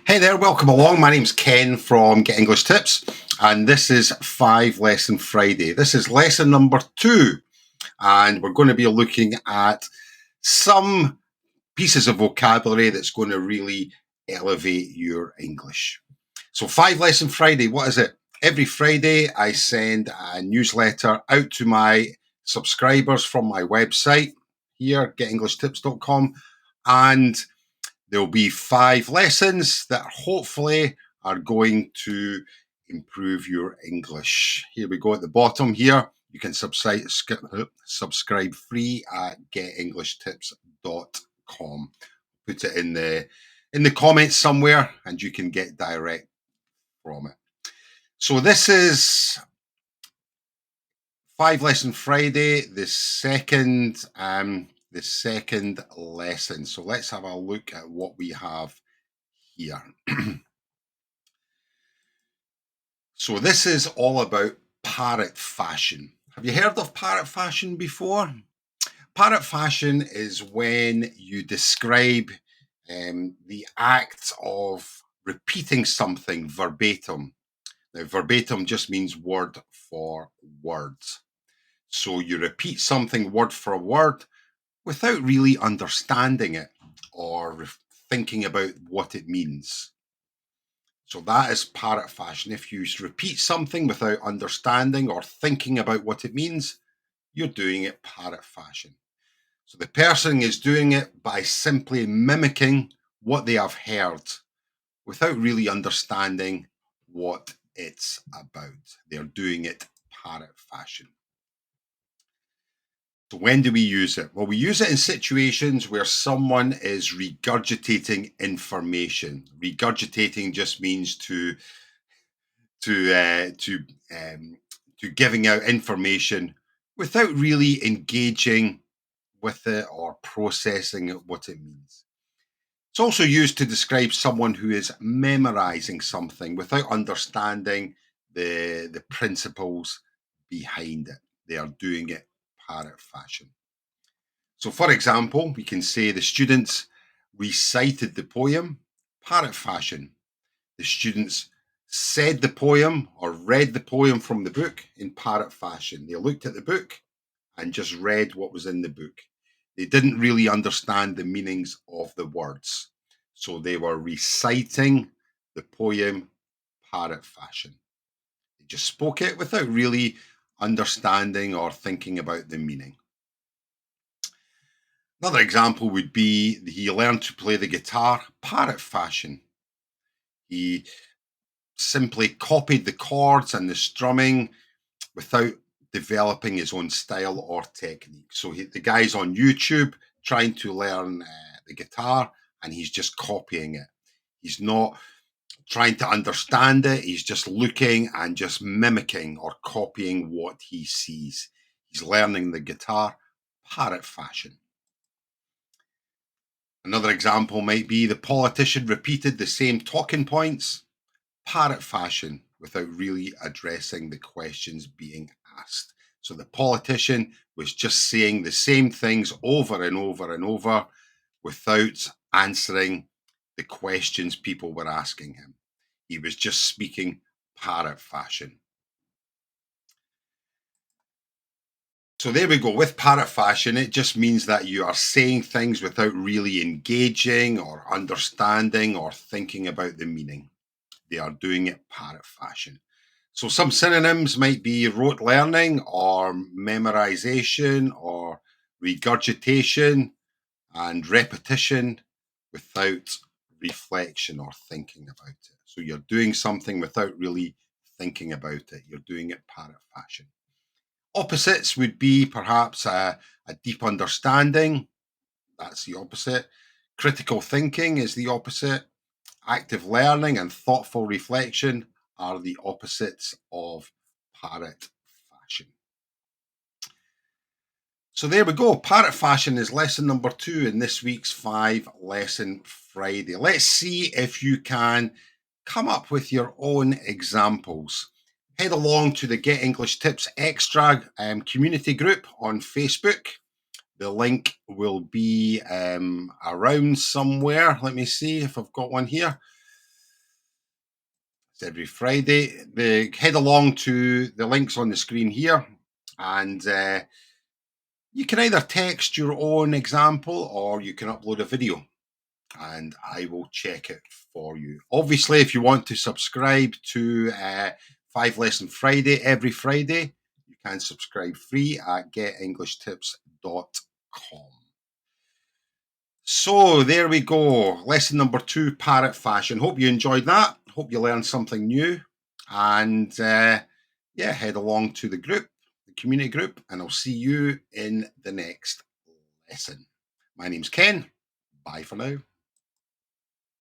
Hey there, welcome along. My name's Ken from Get English Tips, and this is 5 Lesson Friday. This is lesson number 2, and we're going to be looking at some pieces of vocabulary that's going to really elevate your English. So, 5 Lesson Friday, what is it? Every Friday, I send a newsletter out to my subscribers from my website here, getenglishtips.com, and there'll be 5 lessons that hopefully are going to improve your English. Here we go at the bottom here. You can subscribe free at getenglishtips.com. Put it in the comments somewhere and you can get direct from it. So this is 5 Lesson Friday, the second lesson. So let's have a look at what we have here. So this is all about parrot fashion. Have you heard of parrot fashion before? Parrot fashion is when you describe the act of repeating something verbatim. Now, verbatim just means word for word. So you repeat something word for word without really understanding it or thinking about what it means. So that is parrot fashion. If you repeat something without understanding or thinking about what it means, you're doing it parrot fashion. So the person is doing it by simply mimicking what they have heard without really understanding what it's about. They're doing it parrot fashion. So when do we use it? Well, we use it in situations where someone is regurgitating information. Regurgitating just means to to uh, to um, to giving out information without really engaging with it or processing what it means. It's also used to describe someone who is memorizing something without understanding the principles behind it. They are doing it parrot fashion. So, for example, we can say the students recited the poem parrot fashion. The students said the poem or read the poem from the book in parrot fashion. They looked at the book and just read what was in the book. They didn't really understand the meanings of the words. So they were reciting the poem parrot fashion. They just spoke it without really understanding or thinking about the meaning. Another example would be he learned to play the guitar parrot fashion. He simply copied the chords and the strumming without developing his own style or technique. So the guy's on YouTube trying to learn the guitar and he's just copying it. He's not trying to understand it. He's just looking and just mimicking or copying what he sees. He's learning the guitar parrot fashion. Another example might be the politician repeated the same talking points parrot fashion without really addressing the questions being asked. So the politician was just saying the same things over and over and over without answering the questions people were asking him. He was just speaking parrot fashion. So there we go. With parrot fashion, it just means that you are saying things without really engaging or understanding or thinking about the meaning. They are doing it parrot fashion. So some synonyms might be rote learning or memorization or regurgitation and repetition without reflection or thinking about it. So you're doing something without really thinking about it. You're doing it parrot fashion. Opposites would be perhaps a deep understanding. That's the opposite. Critical thinking is the opposite. Active learning and thoughtful reflection are the opposites of parrot fashion. So there we go. Parrot fashion is lesson number 2 in this week's 5 Lesson Friday. Let's see if you can come up with your own examples. Head along to the Get English Tips Extra community group on Facebook. The link will be around somewhere. Let me see if I've got one here. It's every Friday. Head along to the links on the screen here, and you can either text your own example or you can upload a video and I will check it for you. Obviously, if you want to subscribe to Five Lesson Friday every Friday, you can subscribe free at getenglishtipscom. So there we go. Lesson number 2, parrot fashion. Hope you enjoyed that. Hope you learned something new. And yeah, head along to the group, the community group, and I'll see you in the next lesson. My name's Ken. Bye for now.